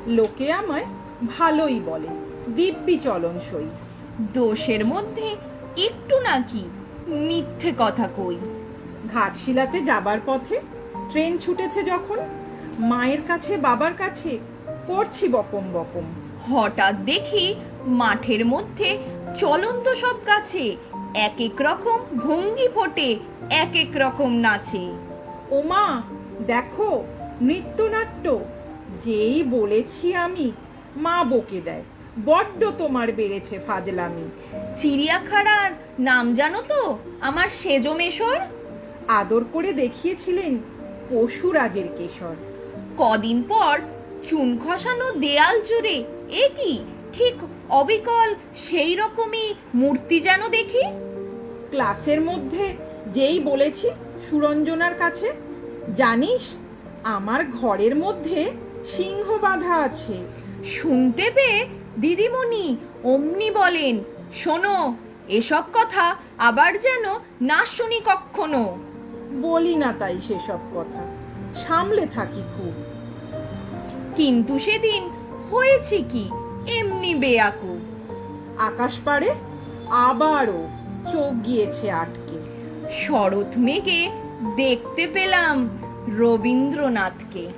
লোকে আমায় ভালোই বলে, দিব্যি চলনসই। দোষের মধ্যে একটু নাকি মিথ্যে কথা কই। ঘাটশিলাতে যাবার পথে ট্রেন ছুটেছে যখন, মায়ের কাছে বাবার কাছে করছি বকম বকম। হঠাৎ দেখি মাঠের মধ্যে চলন্ত সব গাছে এক এক রকম ভঙ্গি ফোটে, এক এক রকম নাচে। ওমা দেখো, নৃত্যনাট্য! যেই বলেছি আমি, মা বকে দেয়, বড্ড তোমার বেড়েছে ফাজলামি। চিড়িয়াখানার নাম জানো তো আমার সেজমেশর? আদর করে দেখিয়েছিলেন পশুরাজের কেশর। কদিন পর চুন খসানো দেয়াল জুড়ে এ কি ঠিক অবিকল সেই রকমই মূর্তি যেন দেখি। ক্লাসের মধ্যে যেই বলেছি সুরঞ্জনার কাছে, জানিস আমার ঘরের মধ্যে সিংহ বাঁধা আছে। শুনতে পেয়ে দিদিমণি অমনি বলেন, শোনো, এসব কথা আবার যেন না শুনি কক্ষনো। বলি না তাই সেসব কথা, সামলে থাকি খুব। কিন্তু সেদিন হয়েছে কি এমনি বেয়াকু। আকাশ পাড়ে আবারও চোখ গিয়েছে আটকে। শরৎ মেঘে দেখতে পেলাম রবীন্দ্রনাথকে।